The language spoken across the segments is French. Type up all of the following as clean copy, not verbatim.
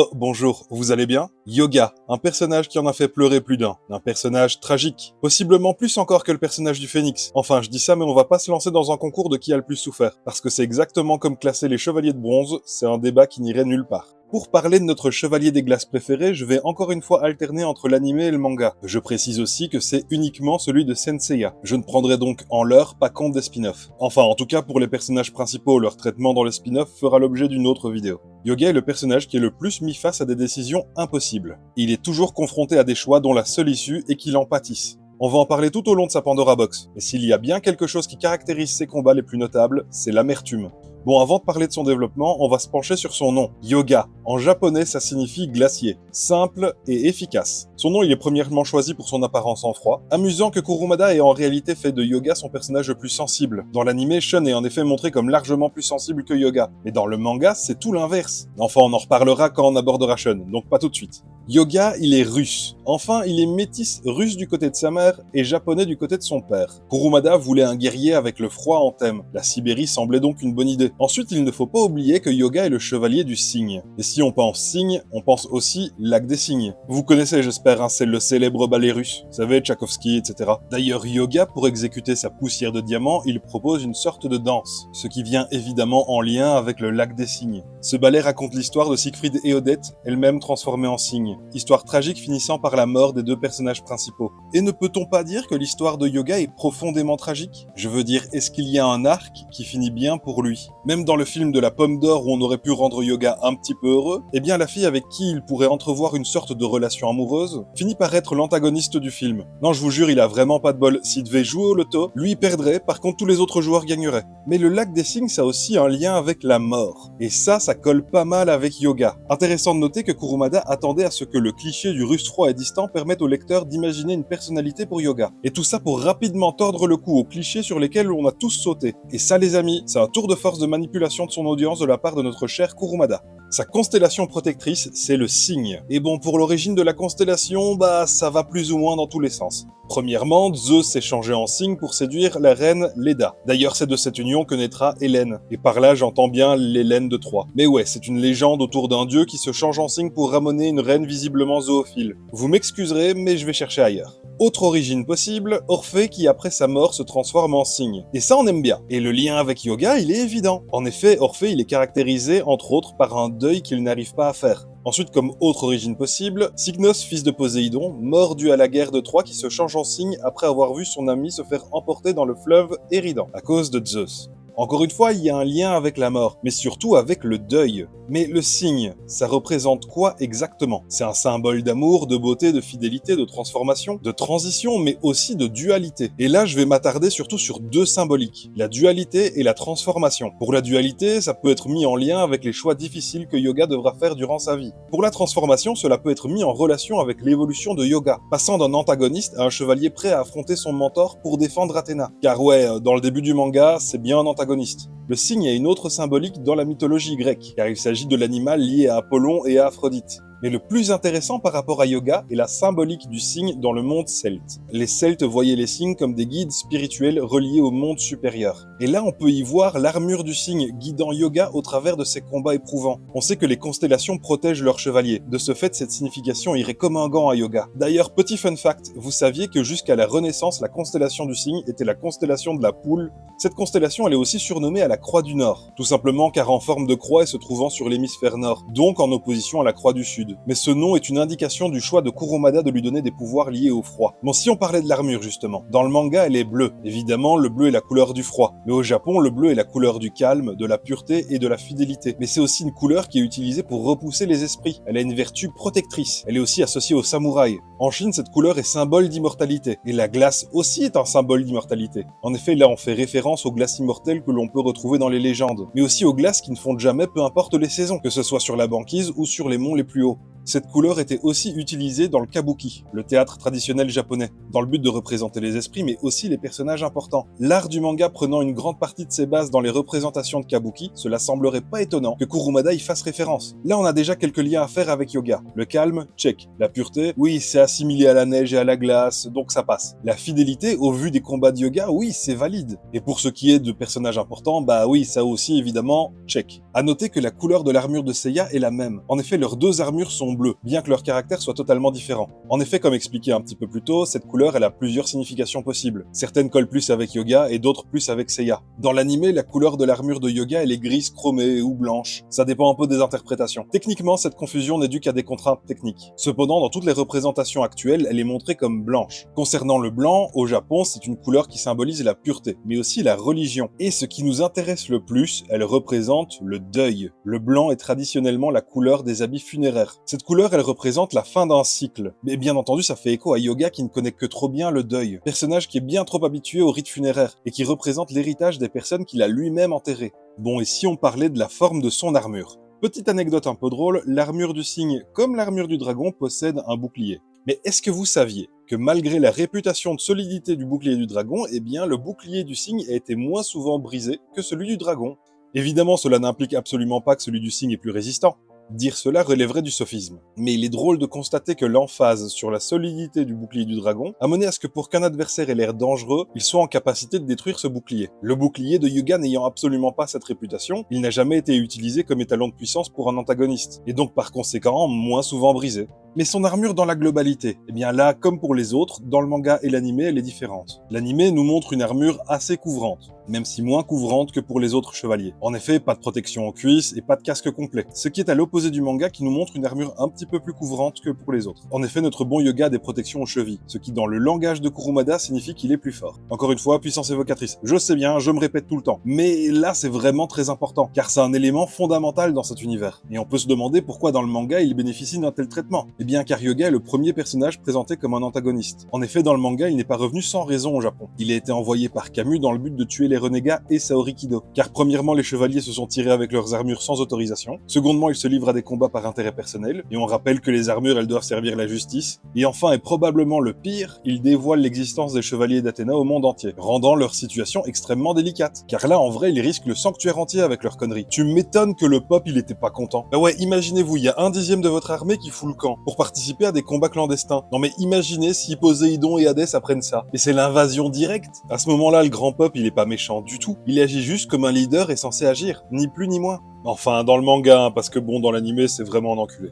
Oh, bonjour, vous allez bien? Yoga, un personnage qui en a fait pleurer plus d'un. Un personnage tragique. Possiblement plus encore que le personnage du Phénix. Enfin, je dis ça, mais on va pas se lancer dans un concours de qui a le plus souffert. Parce que c'est exactement comme classer les chevaliers de bronze, c'est un débat qui n'irait nulle part. Pour parler de notre chevalier des glaces préféré, je vais encore une fois alterner entre l'anime et le manga. Je précise aussi que c'est uniquement celui de Senseiya. Je ne prendrai donc en l'heure pas compte des spin-offs. Enfin, en tout cas pour les personnages principaux, leur traitement dans les spin-offs fera l'objet d'une autre vidéo. Yoga est le personnage qui est le plus mis face à des décisions impossibles. Il est toujours confronté à des choix dont la seule issue est qu'il en pâtisse. On va en parler tout au long de sa Pandora Box. Mais s'il y a bien quelque chose qui caractérise ses combats les plus notables, c'est l'amertume. Bon, avant de parler de son développement, on va se pencher sur son nom, Yoga. En japonais, ça signifie glacier. Simple et efficace. Son nom, il est premièrement choisi pour son apparence en froid. Amusant que Kurumada ait en réalité fait de Yoga son personnage le plus sensible. Dans l'anime, Shun est en effet montré comme largement plus sensible que Yoga. Mais dans le manga, c'est tout l'inverse. Enfin, on en reparlera quand on abordera Shun, donc pas tout de suite. Yoga, il est russe. Enfin, il est métis russe du côté de sa mère et japonais du côté de son père. Kurumada voulait un guerrier avec le froid en thème. La Sibérie semblait donc une bonne idée. Ensuite, il ne faut pas oublier que Yoga est le chevalier du cygne. Et si on pense cygne, on pense aussi lac des cygnes. Vous connaissez, j'espère, hein, c'est le célèbre ballet russe. Vous savez, Tchaïkovski, etc. D'ailleurs, Yoga, pour exécuter sa poussière de diamant, il propose une sorte de danse. Ce qui vient évidemment en lien avec le lac des cygnes. Ce ballet raconte l'histoire de Siegfried et Odette, elle-même transformée en cygne. Histoire tragique finissant par la mort des deux personnages principaux. Et ne peut-on pas dire que l'histoire de Yoga est profondément tragique? Je veux dire, est-ce qu'il y a un arc qui finit bien pour lui? Même dans le film de la Pomme d'Or où on aurait pu rendre Yoga un petit peu heureux, eh bien la fille avec qui il pourrait entrevoir une sorte de relation amoureuse finit par être l'antagoniste du film. Non, je vous jure, il a vraiment pas de bol. S'il devait jouer au loto, lui il perdrait, par contre tous les autres joueurs gagneraient. Mais le lac des cygnes, ça a aussi un lien avec la mort. Et ça colle pas mal avec Yoga. Intéressant de noter que Kurumada attendait à ce que le cliché du russe froid et distant permette au lecteur d'imaginer une personnalité pour Yoga. Et tout ça pour rapidement tordre le cou aux clichés sur lesquels on a tous sauté. Et ça les amis, c'est un tour de force de manipulation de son audience de la part de notre cher Kurumada. Sa constellation protectrice, c'est le cygne. Et bon, pour l'origine de la constellation, bah ça va plus ou moins dans tous les sens. Premièrement, Zeus s'est changé en cygne pour séduire la reine Leda. D'ailleurs, c'est de cette union que naîtra Hélène. Et par là, j'entends bien l'Hélène de Troie. Mais ouais, c'est une légende autour d'un dieu qui se change en cygne pour ramener une reine visiblement zoophile. Vous m'excuserez, mais je vais chercher ailleurs. Autre origine possible, Orphée qui après sa mort se transforme en cygne. Et ça on aime bien. Et le lien avec Yoga, il est évident. En effet, Orphée il est caractérisé entre autres par un deuil qu'il n'arrive pas à faire. Ensuite, comme autre origine possible, Cygnos, fils de Poséidon, mort dû à la guerre de Troie qui se change en cygne après avoir vu son ami se faire emporter dans le fleuve Éridan, à cause de Zeus. Encore une fois, il y a un lien avec la mort, mais surtout avec le deuil. Mais le cygne, ça représente quoi exactement? C'est un symbole d'amour, de beauté, de fidélité, de transformation, de transition, mais aussi de dualité. Et là, je vais m'attarder surtout sur deux symboliques, la dualité et la transformation. Pour la dualité, ça peut être mis en lien avec les choix difficiles que Yoga devra faire durant sa vie. Pour la transformation, cela peut être mis en relation avec l'évolution de Yoga, passant d'un antagoniste à un chevalier prêt à affronter son mentor pour défendre Athéna. Car ouais, dans le début du manga, c'est bien un antagoniste. Le cygne a une autre symbolique dans la mythologie grecque, car il s'agit de l'animal lié à Apollon et à Aphrodite. Mais le plus intéressant par rapport à Yoga est la symbolique du cygne dans le monde celte. Les Celtes voyaient les cygnes comme des guides spirituels reliés au monde supérieur. Et là, on peut y voir l'armure du cygne guidant Yoga au travers de ses combats éprouvants. On sait que les constellations protègent leurs chevaliers. De ce fait, cette signification irait comme un gant à Yoga. D'ailleurs, petit fun fact, vous saviez que jusqu'à la Renaissance, la constellation du cygne était la constellation de la Poule. Cette constellation, elle est aussi surnommée à la Croix du Nord, tout simplement car en forme de croix et se trouvant sur l'hémisphère nord, donc en opposition à la Croix du Sud. Mais ce nom est une indication du choix de Kurumada de lui donner des pouvoirs liés au froid. Bon, si on parlait de l'armure justement, dans le manga elle est bleue. Évidemment, le bleu est la couleur du froid. Mais au Japon, le bleu est la couleur du calme, de la pureté et de la fidélité. Mais c'est aussi une couleur qui est utilisée pour repousser les esprits. Elle a une vertu protectrice. Elle est aussi associée aux samouraïs. En Chine, cette couleur est symbole d'immortalité. Et la glace aussi est un symbole d'immortalité. En effet, là on fait référence aux glaces immortelles que l'on peut retrouver dans les légendes. Mais aussi aux glaces qui ne fondent jamais peu importe les saisons, que ce soit sur la banquise ou sur les monts les plus hauts. Cette couleur était aussi utilisée dans le kabuki, le théâtre traditionnel japonais, dans le but de représenter les esprits mais aussi les personnages importants. L'art du manga prenant une grande partie de ses bases dans les représentations de kabuki, cela semblerait pas étonnant que Kurumada y fasse référence. Là on a déjà quelques liens à faire avec Yoga. Le calme, check. La pureté, oui c'est assimilé à la neige et à la glace, donc ça passe. La fidélité, au vu des combats de Yoga, oui c'est valide. Et pour ce qui est de personnages importants, bah oui ça aussi évidemment, check. À noter que la couleur de l'armure de Seiya est la même. En effet leurs deux armures sont bleues, bien que leur caractère soit totalement différent. En effet, comme expliqué un petit peu plus tôt, cette couleur elle a plusieurs significations possibles. Certaines collent plus avec Yoga et d'autres plus avec Seiya. Dans l'anime, la couleur de l'armure de Yoga elle est grise chromée ou blanche. Ça dépend un peu des interprétations. Techniquement, cette confusion n'est due qu'à des contraintes techniques. Cependant, dans toutes les représentations actuelles, elle est montrée comme blanche. Concernant le blanc, au Japon, c'est une couleur qui symbolise la pureté, mais aussi la religion. Et ce qui nous intéresse le plus, elle représente le deuil. Le blanc est traditionnellement la couleur des habits funéraires. Cette couleur, elle représente la fin d'un cycle. Mais bien entendu, ça fait écho à Yoga qui ne connaît que trop bien le deuil. Personnage qui est bien trop habitué aux rites funéraires et qui représente l'héritage des personnes qu'il a lui-même enterrées. Bon, et si on parlait de la forme de son armure? Petite anecdote un peu drôle, l'armure du cygne, comme l'armure du dragon, possède un bouclier. Mais est-ce que vous saviez que malgré la réputation de solidité du bouclier du dragon, eh bien le bouclier du cygne a été moins souvent brisé que celui du dragon? Évidemment, cela n'implique absolument pas que celui du cygne est plus résistant. Dire cela relèverait du sophisme. Mais il est drôle de constater que l'emphase sur la solidité du bouclier du dragon a mené à ce que pour qu'un adversaire ait l'air dangereux, il soit en capacité de détruire ce bouclier. Le bouclier de Yuga n'ayant absolument pas cette réputation, il n'a jamais été utilisé comme étalon de puissance pour un antagoniste, et donc par conséquent moins souvent brisé. Mais son armure dans la globalité, eh bien là, comme pour les autres, dans le manga et l'anime, elle est différente. L'anime nous montre une armure assez couvrante, même si moins couvrante que pour les autres chevaliers. En effet, pas de protection aux cuisses et pas de casque complet, ce qui est à l'opposé du manga qui nous montre une armure un petit peu plus couvrante que pour les autres. En effet, notre bon Yoga a des protections aux chevilles, ce qui dans le langage de Kurumada signifie qu'il est plus fort. Encore une fois, puissance évocatrice. Je sais bien, je me répète tout le temps, mais là c'est vraiment très important, car c'est un élément fondamental dans cet univers. Et on peut se demander pourquoi dans le manga il bénéficie d'un tel traitement. Eh bien car Yoga est le premier personnage présenté comme un antagoniste. En effet, dans le manga, il n'est pas revenu sans raison au Japon. Il a été envoyé par Camus dans le but de tuer les renégats et Saori Kido. Car premièrement, les chevaliers se sont tirés avec leurs armures sans autorisation. Secondement, ils se livrent à des combats par intérêt personnel. Et on rappelle que les armures, elles doivent servir la justice. Et enfin, et probablement le pire, ils dévoilent l'existence des chevaliers d'Athéna au monde entier, rendant leur situation extrêmement délicate. Car là, en vrai, ils risquent le sanctuaire entier avec leurs conneries. Tu m'étonnes que le peuple, il était pas content. Bah ouais, imaginez-vous, il y a 1/10 de votre armée qui fout le camp pour participer à des combats clandestins. Non mais imaginez si Poséidon et Hadès apprennent ça. Et c'est l'invasion directe. À ce moment-là, le grand peuple, il est pas méchant du tout. Il agit juste comme un leader est censé agir, ni plus ni moins. Enfin, dans le manga, hein, parce que bon, dans l'anime, c'est vraiment un enculé.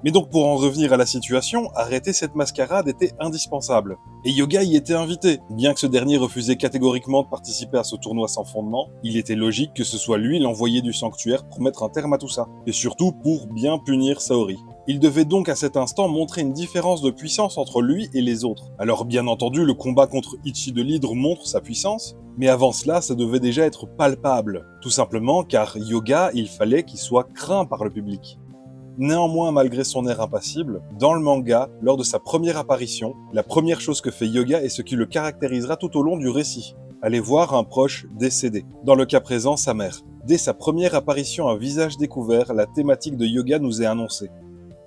Mais donc pour en revenir à la situation, arrêter cette mascarade était indispensable. Et Yoga y était invité. Bien que ce dernier refusait catégoriquement de participer à ce tournoi sans fondement, il était logique que ce soit lui l'envoyé du sanctuaire pour mettre un terme à tout ça. Et surtout pour bien punir Saori. Il devait donc à cet instant montrer une différence de puissance entre lui et les autres. Alors bien entendu, le combat contre Ichi de l'Hydre montre sa puissance, mais avant cela, ça devait déjà être palpable. Tout simplement car Yoga, il fallait qu'il soit craint par le public. Néanmoins, malgré son air impassible, dans le manga, lors de sa première apparition, la première chose que fait Yoga est ce qui le caractérisera tout au long du récit. Aller voir un proche décédé. Dans le cas présent, sa mère. Dès sa première apparition à visage découvert, la thématique de Yoga nous est annoncée.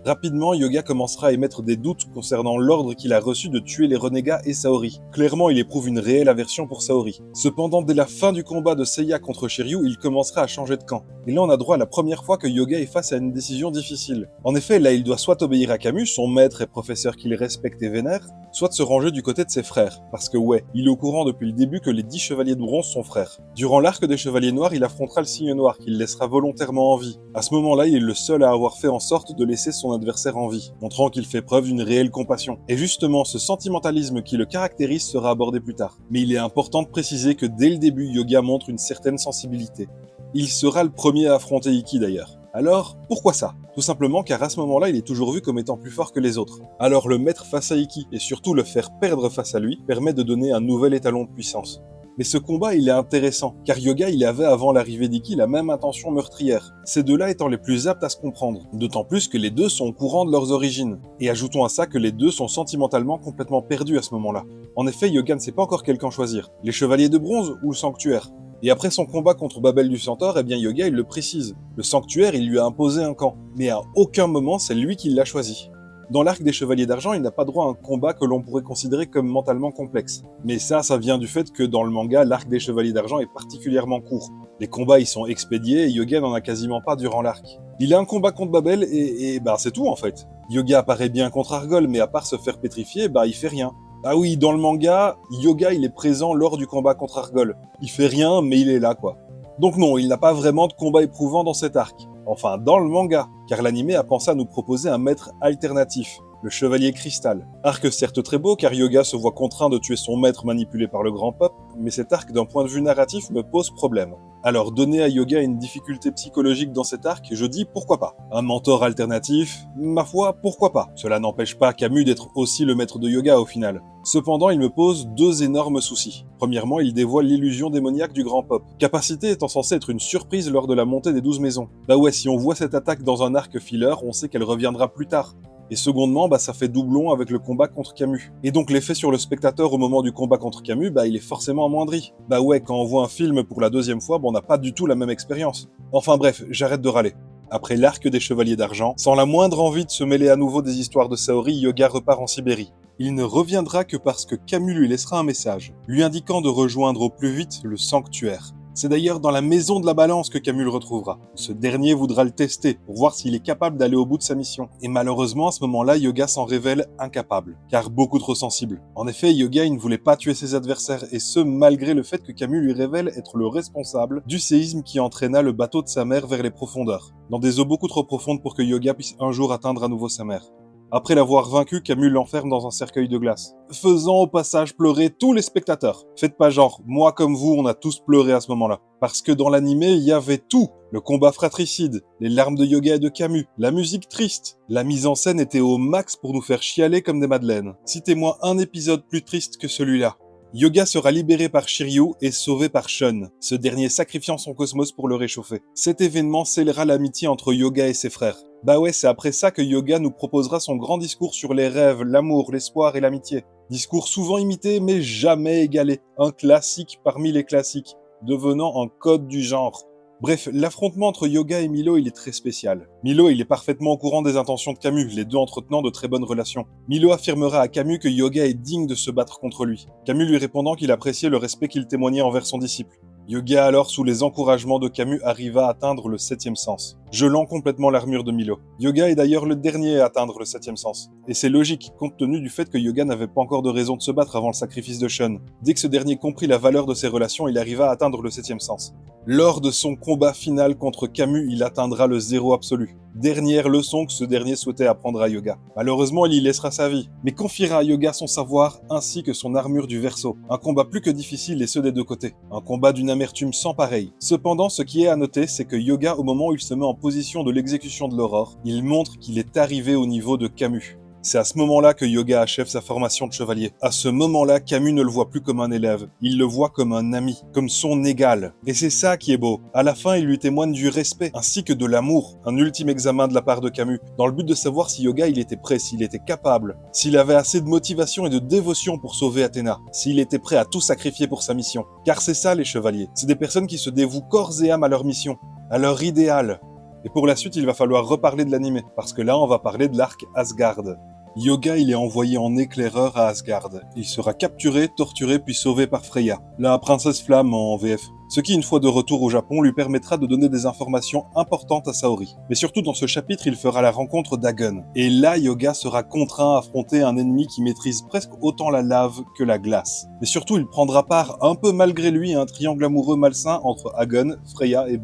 Rapidement, Yoga commencera à émettre des doutes concernant l'ordre qu'il a reçu de tuer les renégats et Saori. Clairement, il éprouve une réelle aversion pour Saori. Cependant, dès la fin du combat de Seiya contre Shiryu, il commencera à changer de camp. Et là, on a droit à la première fois que Yoga est face à une décision difficile. En effet, là, il doit soit obéir à Camus, son maître et professeur qu'il respecte et vénère, soit de se ranger du côté de ses frères. Parce que ouais, il est au courant depuis le début que les 10 chevaliers de bronze sont frères. Durant l'arc des chevaliers noirs, il affrontera le cygne noir, qu'il laissera volontairement en vie. À ce moment-là, il est le seul à avoir fait en sorte de laisser son adversaire en vie, montrant qu'il fait preuve d'une réelle compassion. Et justement, ce sentimentalisme qui le caractérise sera abordé plus tard. Mais il est important de préciser que dès le début, Yoga montre une certaine sensibilité. Il sera le premier à affronter Ikki d'ailleurs. Alors, pourquoi ça? Tout simplement car à ce moment-là, il est toujours vu comme étant plus fort que les autres. Alors le mettre face à Ikki et surtout le faire perdre face à lui permet de donner un nouvel étalon de puissance. Mais ce combat, il est intéressant, car Yoga, il avait avant l'arrivée d'Ikki la même intention meurtrière, ces deux-là étant les plus aptes à se comprendre, d'autant plus que les deux sont au courant de leurs origines. Et ajoutons à ça que les deux sont sentimentalement complètement perdus à ce moment-là. En effet, Yoga ne sait pas encore quel camp choisir, les chevaliers de bronze ou le sanctuaire. Et après son combat contre Babel du Centaure, eh bien Yoga il le précise. Le sanctuaire, il lui a imposé un camp. Mais à aucun moment, c'est lui qui l'a choisi. Dans l'arc des Chevaliers d'Argent, il n'a pas droit à un combat que l'on pourrait considérer comme mentalement complexe. Mais ça vient du fait que dans le manga, l'arc des Chevaliers d'Argent est particulièrement court. Les combats, ils sont expédiés et Yoga n'en a quasiment pas durant l'arc. Il a un combat contre Babel et c'est tout en fait. Yoga apparaît bien contre Argol, mais à part se faire pétrifier, il fait rien. Ah oui, dans le manga, Yoga il est présent lors du combat contre Argol. Il fait rien, mais il est là quoi. Donc non, il n'a pas vraiment de combat éprouvant dans cet arc. Enfin, dans le manga, car l'anime a pensé à nous proposer un maître alternatif, le Chevalier Cristal. Arc certes très beau, car Yoga se voit contraint de tuer son maître manipulé par le grand peuple, mais cet arc d'un point de vue narratif me pose problème. Alors donner à Yoga une difficulté psychologique dans cet arc, je dis pourquoi pas. Un mentor alternatif, ma foi, pourquoi pas. Cela n'empêche pas Camus d'être aussi le maître de Yoga au final. Cependant, il me pose deux énormes soucis. Premièrement, il dévoile l'illusion démoniaque du grand pop. Capacité étant censée être une surprise lors de la montée des 12 maisons. Si on voit cette attaque dans un arc filler, on sait qu'elle reviendra plus tard. Et secondement, ça fait doublon avec le combat contre Camus. Et donc l'effet sur le spectateur au moment du combat contre Camus, il est forcément amoindri. Quand on voit un film pour la deuxième fois, on n'a pas du tout la même expérience. Enfin bref, j'arrête de râler. Après l'arc des Chevaliers d'Argent, sans la moindre envie de se mêler à nouveau des histoires de Saori, Yoga repart en Sibérie. Il ne reviendra que parce que Camus lui laissera un message, lui indiquant de rejoindre au plus vite le sanctuaire. C'est d'ailleurs dans la maison de la balance que Camus le retrouvera. Ce dernier voudra le tester pour voir s'il est capable d'aller au bout de sa mission. Et malheureusement, à ce moment-là, Yoga s'en révèle incapable, car beaucoup trop sensible. En effet, Yoga il ne voulait pas tuer ses adversaires, et ce malgré le fait que Camus lui révèle être le responsable du séisme qui entraîna le bateau de sa mère vers les profondeurs, dans des eaux beaucoup trop profondes pour que Yoga puisse un jour atteindre à nouveau sa mère. Après l'avoir vaincu, Camus l'enferme dans un cercueil de glace, faisant au passage pleurer tous les spectateurs. Faites pas genre, moi comme vous, on a tous pleuré à ce moment-là. Parce que dans l'animé, il y avait tout. Le combat fratricide, les larmes de Yoga et de Camus, la musique triste. La mise en scène était au max pour nous faire chialer comme des madeleines. Citez-moi un épisode plus triste que celui-là. Yoga sera libéré par Shiryu et sauvé par Shun, ce dernier sacrifiant son cosmos pour le réchauffer. Cet événement scellera l'amitié entre Yoga et ses frères. C'est après ça que Yoga nous proposera son grand discours sur les rêves, l'amour, l'espoir et l'amitié. Discours souvent imité mais jamais égalé. Un classique parmi les classiques, devenant un code du genre. Bref, l'affrontement entre Yoga et Milo, il est très spécial. Milo, il est parfaitement au courant des intentions de Camus, les deux entretenant de très bonnes relations. Milo affirmera à Camus que Yoga est digne de se battre contre lui. Camus lui répondant qu'il appréciait le respect qu'il témoignait envers son disciple. Yoga alors, sous les encouragements de Camus, arriva à atteindre le 7e sens, gelant complètement l'armure de Milo. Yoga est d'ailleurs le dernier à atteindre le 7e sens. Et c'est logique, compte tenu du fait que Yoga n'avait pas encore de raison de se battre avant le sacrifice de Shun. Dès que ce dernier comprit la valeur de ses relations, il arriva à atteindre le 7e sens. Lors de son combat final contre Camus, il atteindra le zéro absolu. Dernière leçon que ce dernier souhaitait apprendre à Yoga. Malheureusement, il y laissera sa vie, mais confiera à Yoga son savoir ainsi que son armure du Verseau. Un combat plus que difficile et ce des deux côtés. Un combat d'une amertume sans pareil. Cependant, ce qui est à noter, c'est que Yoga, au moment où il se met en position de l'exécution de l'aurore, il montre qu'il est arrivé au niveau de Camus. C'est à ce moment-là que Yoga achève sa formation de chevalier. À ce moment-là, Camus ne le voit plus comme un élève, il le voit comme un ami, comme son égal. Et c'est ça qui est beau. À la fin, il lui témoigne du respect, ainsi que de l'amour. Un ultime examen de la part de Camus, dans le but de savoir si Yoga il était prêt, s'il était capable, s'il avait assez de motivation et de dévotion pour sauver Athéna, s'il était prêt à tout sacrifier pour sa mission. Car c'est ça les chevaliers, c'est des personnes qui se dévouent corps et âme à leur mission, à leur idéal. Et pour la suite, il va falloir reparler de l'anime, parce que là, on va parler de l'arc Asgard. Yoga, il est envoyé en éclaireur à Asgard. Il sera capturé, torturé puis sauvé par Freya, la princesse flamme en VF. Ce qui, une fois de retour au Japon, lui permettra de donner des informations importantes à Saori. Mais surtout, dans ce chapitre, il fera la rencontre d'Agon. Et là, Yoga sera contraint à affronter un ennemi qui maîtrise presque autant la lave que la glace. Mais surtout, il prendra part, un peu malgré lui, à un triangle amoureux malsain entre Agon, Freya et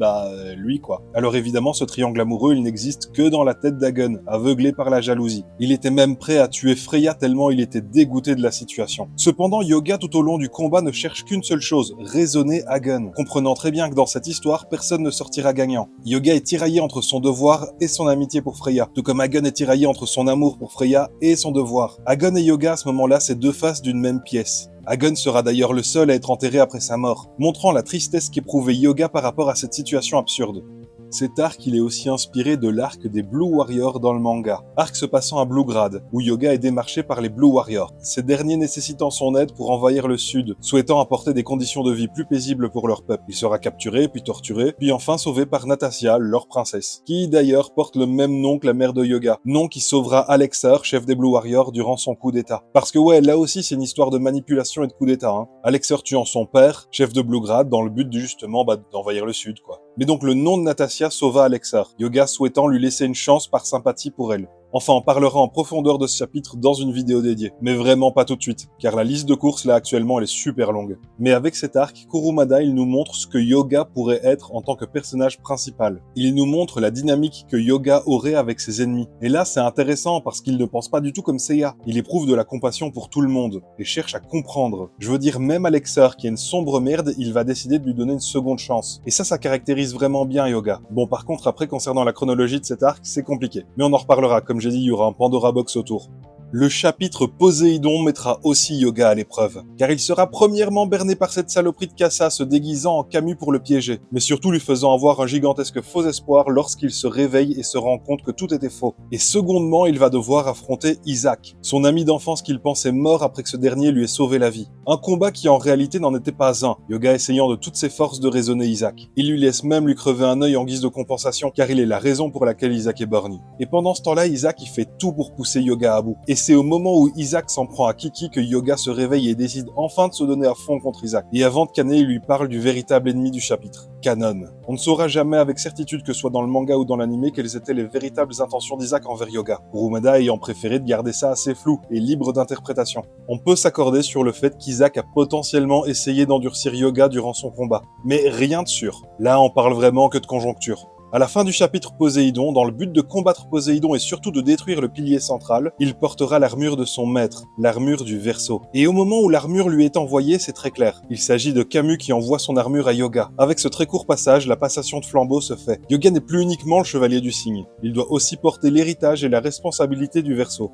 lui quoi. Alors évidemment, ce triangle amoureux, il n'existe que dans la tête d'Agon, aveuglé par la jalousie. Il était même prêt à tuer Freya tellement il était dégoûté de la situation. Cependant, Yoga, tout au long du combat, ne cherche qu'une seule chose, raisonner Agon, comprenant très bien que dans cette histoire, personne ne sortira gagnant. Yoga est tiraillé entre son devoir et son amitié pour Freya, tout comme Agon est tiraillé entre son amour pour Freya et son devoir. Agon et Yoga, à ce moment-là, c'est deux faces d'une même pièce. Agon sera d'ailleurs le seul à être enterré après sa mort, montrant la tristesse qu'éprouvait Yoga par rapport à cette situation absurde. Cet arc, il est aussi inspiré de l'arc des Blue Warriors dans le manga. Arc se passant à Bluegrad, où Yoga est démarché par les Blue Warriors. Ces derniers nécessitant son aide pour envahir le sud, souhaitant apporter des conditions de vie plus paisibles pour leur peuple. Il sera capturé, puis torturé, puis enfin sauvé par Natasha, leur princesse, qui d'ailleurs porte le même nom que la mère de Yoga, nom qui sauvera Alexar, chef des Blue Warriors, durant son coup d'état. Parce que ouais, là aussi c'est une histoire de manipulation et de coup d'état. Alexar tuant son père, chef de Bluegrad, dans le but de justement d'envahir le sud, quoi. Mais donc le nom de Natasha sauva Alexar, Yoga souhaitant lui laisser une chance par sympathie pour elle. Enfin, on parlera en profondeur de ce chapitre dans une vidéo dédiée. Mais vraiment pas tout de suite, car la liste de courses là actuellement elle est super longue. Mais avec cet arc, Kurumada il nous montre ce que Yoga pourrait être en tant que personnage principal. Il nous montre la dynamique que Yoga aurait avec ses ennemis. Et là c'est intéressant parce qu'il ne pense pas du tout comme Seiya. Il éprouve de la compassion pour tout le monde et cherche à comprendre. Je veux dire, même Alexar qui est une sombre merde, il va décider de lui donner une seconde chance. Et ça caractérise vraiment bien Yoga. Bon par contre après concernant la chronologie de cet arc, c'est compliqué. Mais on en reparlera, comme j'ai dit, il y aura un Pandora Box autour. Le chapitre Poséidon mettra aussi Yoga à l'épreuve, car il sera premièrement berné par cette saloperie de Kassa se déguisant en Camus pour le piéger, mais surtout lui faisant avoir un gigantesque faux espoir lorsqu'il se réveille et se rend compte que tout était faux. Et secondement, il va devoir affronter Isaac, son ami d'enfance qu'il pensait mort après que ce dernier lui ait sauvé la vie. Un combat qui en réalité n'en était pas un, Yoga essayant de toutes ses forces de raisonner Isaac. Il lui laisse même lui crever un œil en guise de compensation, car il est la raison pour laquelle Isaac est borné. Et pendant ce temps-là, Isaac il fait tout pour pousser Yoga à bout. Et c'est au moment où Isaac s'en prend à Kiki que Yoga se réveille et décide enfin de se donner à fond contre Isaac. Et avant de canner, il lui parle du véritable ennemi du chapitre, Kanon. On ne saura jamais avec certitude que ce soit dans le manga ou dans l'anime quelles étaient les véritables intentions d'Isaac envers Yoga, Kurumada ayant préféré de garder ça assez flou et libre d'interprétation. On peut s'accorder sur le fait qu'Isaac a potentiellement essayé d'endurcir Yoga durant son combat, mais rien de sûr. Là, on parle vraiment que de conjoncture. À la fin du chapitre Poséidon, dans le but de combattre Poséidon et surtout de détruire le pilier central, il portera l'armure de son maître, l'armure du Verseau. Et au moment où l'armure lui est envoyée, c'est très clair. Il s'agit de Camus qui envoie son armure à Yoga. Avec ce très court passage, la passation de flambeau se fait. Yoga n'est plus uniquement le chevalier du cygne. Il doit aussi porter l'héritage et la responsabilité du Verseau.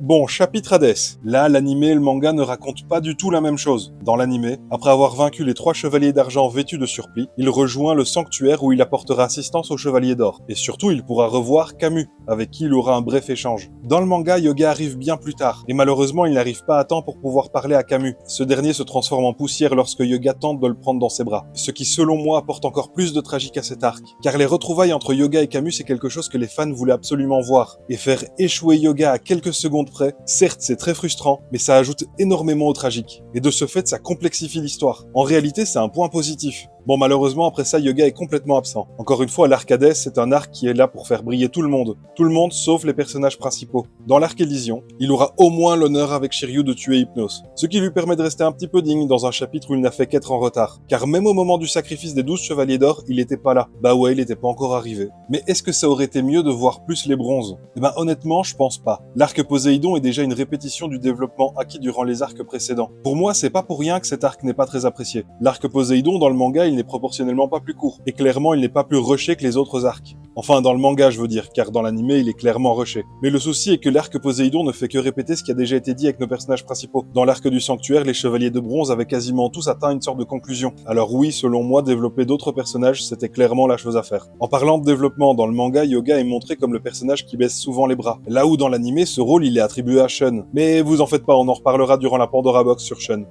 Bon, chapitre Hades. Là, l'anime et le manga ne racontent pas du tout la même chose. Dans l'anime, après avoir vaincu les 3 chevaliers d'argent vêtus de surplis, il rejoint le sanctuaire où il apportera assistance aux chevaliers d'or. Et surtout, il pourra revoir Camus, avec qui il aura un bref échange. Dans le manga, Yoga arrive bien plus tard, et malheureusement, il n'arrive pas à temps pour pouvoir parler à Camus. Ce dernier se transforme en poussière lorsque Yoga tente de le prendre dans ses bras. Ce qui, selon moi, apporte encore plus de tragique à cet arc. Car les retrouvailles entre Yoga et Camus, c'est quelque chose que les fans voulaient absolument voir. Et faire échouer Yoga à quelques secondes près, certes c'est très frustrant, mais ça ajoute énormément au tragique. Et de ce fait, ça complexifie l'histoire. En réalité, c'est un point positif. Bon, malheureusement, après ça, Yoga est complètement absent. Encore une fois, l'arc Hades, c'est un arc qui est là pour faire briller tout le monde. Tout le monde, sauf les personnages principaux. Dans l'arc Elysion, il aura au moins l'honneur avec Shiryu de tuer Hypnos. Ce qui lui permet de rester un petit peu digne dans un chapitre où il n'a fait qu'être en retard. Car même au moment du sacrifice des 12 chevaliers d'or, il était pas là. Bah ouais, il était pas encore arrivé. Mais est-ce que ça aurait été mieux de voir plus les bronzes? Eh ben honnêtement, je pense pas. L'arc Poséidon est déjà une répétition du développement acquis durant les arcs précédents. Pour moi, c'est pas pour rien que cet arc n'est pas très apprécié. L'arc Poséidon, dans le manga, il n'est proportionnellement pas plus court. Et clairement, il n'est pas plus rushé que les autres arcs. Enfin, dans le manga, je veux dire, car dans l'anime, il est clairement rushé. Mais le souci est que l'arc Poséidon ne fait que répéter ce qui a déjà été dit avec nos personnages principaux. Dans l'arc du sanctuaire, les chevaliers de bronze avaient quasiment tous atteint une sorte de conclusion. Alors oui, selon moi, développer d'autres personnages, c'était clairement la chose à faire. En parlant de développement, dans le manga, Yoga est montré comme le personnage qui baisse souvent les bras. Là où dans l'anime, ce rôle, il est attribué à Shun. Mais vous en faites pas, on en reparlera durant la Pandora Box sur Shun.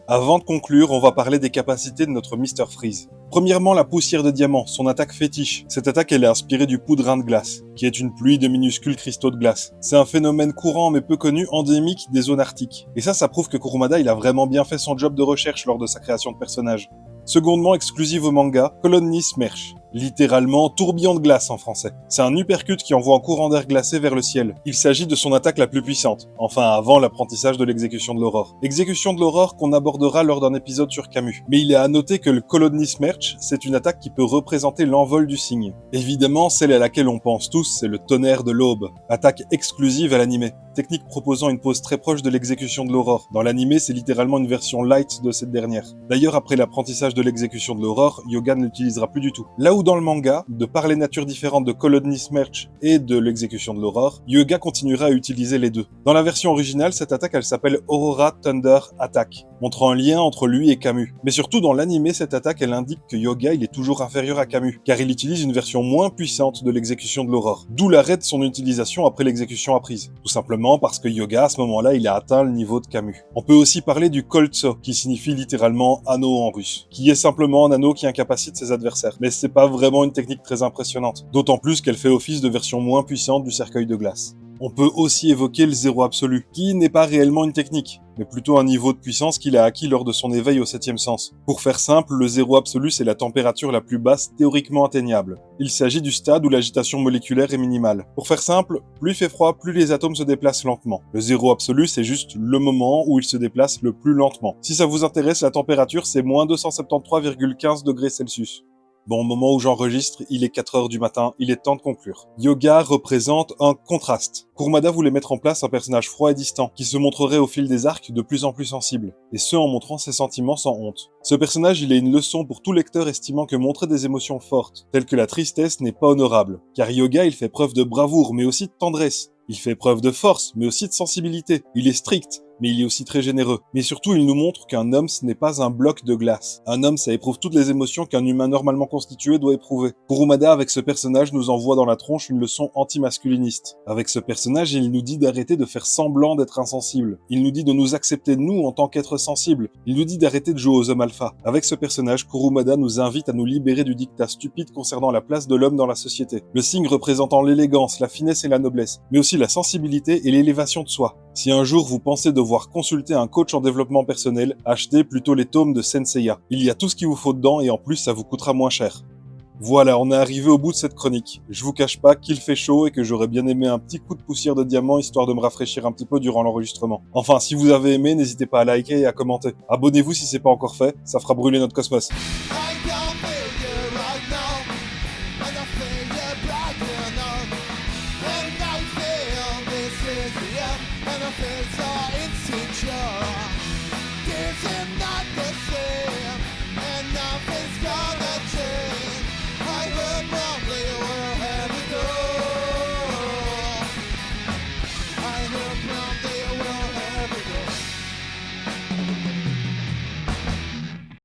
Avant de conclure, on va parler des capacités de notre Mr. Freeze. Premièrement, la poussière de diamant, son attaque fétiche. Cette attaque, elle est inspirée du poudrin de glace, qui est une pluie de minuscules cristaux de glace. C'est un phénomène courant mais peu connu, endémique des zones arctiques. Et ça prouve que Kurumada, il a vraiment bien fait son job de recherche lors de sa création de personnage. Secondement, exclusive au manga, Colonne Smerch. Littéralement tourbillon de glace en français. C'est un uppercut qui envoie un courant d'air glacé vers le ciel. Il s'agit de son attaque la plus puissante, enfin avant l'apprentissage de l'exécution de l'aurore. Exécution de l'aurore qu'on abordera lors d'un épisode sur Camus. Mais il est à noter que le Colonne Smerch, c'est une attaque qui peut représenter l'envol du cygne. Évidemment, celle à laquelle on pense tous, c'est le tonnerre de l'aube. Attaque exclusive à l'anime. Technique proposant une pose très proche de l'exécution de l'aurore. Dans l'anime, c'est littéralement une version light de cette dernière. D'ailleurs, après l'apprentissage de l'exécution de l'aurore, Yoga ne l'utilisera plus du tout. Là où où dans le manga, de par les natures différentes de Colony Smerch et de l'exécution de l'aurore, Hyuga continuera à utiliser les deux. Dans la version originale, cette attaque elle s'appelle Aurora Thunder Attack, montrant un lien entre lui et Camus. Mais surtout dans l'anime, cette attaque elle indique que Hyuga il est toujours inférieur à Camus, car il utilise une version moins puissante de l'exécution de l'aurore, d'où l'arrêt de son utilisation après l'exécution apprise. Tout simplement parce que Hyuga à ce moment-là il a atteint le niveau de Camus. On peut aussi parler du Koltso, qui signifie littéralement anneau en russe, qui est simplement un anneau qui incapacite ses adversaires. Mais c'est pas vraiment une technique très impressionnante, d'autant plus qu'elle fait office de version moins puissante du cercueil de glace. On peut aussi évoquer le zéro absolu, qui n'est pas réellement une technique, mais plutôt un niveau de puissance qu'il a acquis lors de son éveil au 7e sens. Pour faire simple, le zéro absolu c'est la température la plus basse théoriquement atteignable. Il s'agit du stade où l'agitation moléculaire est minimale. Pour faire simple, plus il fait froid, plus les atomes se déplacent lentement. Le zéro absolu c'est juste le moment où ils se déplacent le plus lentement. Si ça vous intéresse, la température c'est moins 273,15 degrés Celsius. Bon, au moment où j'enregistre, il est 4 heures du matin, il est temps de conclure. Hyuga représente un contraste. Kurumada voulait mettre en place un personnage froid et distant, qui se montrerait au fil des arcs de plus en plus sensible, et ce en montrant ses sentiments sans honte. Ce personnage, il est une leçon pour tout lecteur estimant que montrer des émotions fortes, telles que la tristesse, n'est pas honorable. Car Hyuga, il fait preuve de bravoure, mais aussi de tendresse. Il fait preuve de force, mais aussi de sensibilité. Il est strict, mais il est aussi très généreux. Mais surtout, il nous montre qu'un homme, ce n'est pas un bloc de glace. Un homme, ça éprouve toutes les émotions qu'un humain normalement constitué doit éprouver. Kurumada, avec ce personnage, nous envoie dans la tronche une leçon anti-masculiniste. Avec ce personnage, il nous dit d'arrêter de faire semblant d'être insensible. Il nous dit de nous accepter nous en tant qu'êtres sensibles. Il nous dit d'arrêter de jouer aux hommes alpha. Avec ce personnage, Kurumada nous invite à nous libérer du dictat stupide concernant la place de l'homme dans la société. Le signe représentant l'élégance, la finesse et la noblesse, mais aussi la sensibilité et l'élévation de soi. Si un jour vous pensez devoir consulter un coach en développement personnel, achetez plutôt les tomes de Senseiya. Il y a tout ce qu'il vous faut dedans et en plus ça vous coûtera moins cher. Voilà, on est arrivé au bout de cette chronique. Je vous cache pas qu'il fait chaud et que j'aurais bien aimé un petit coup de poussière de diamant histoire de me rafraîchir un petit peu durant l'enregistrement. Enfin, si vous avez aimé, n'hésitez pas à liker et à commenter. Abonnez-vous si c'est pas encore fait, ça fera brûler notre cosmos.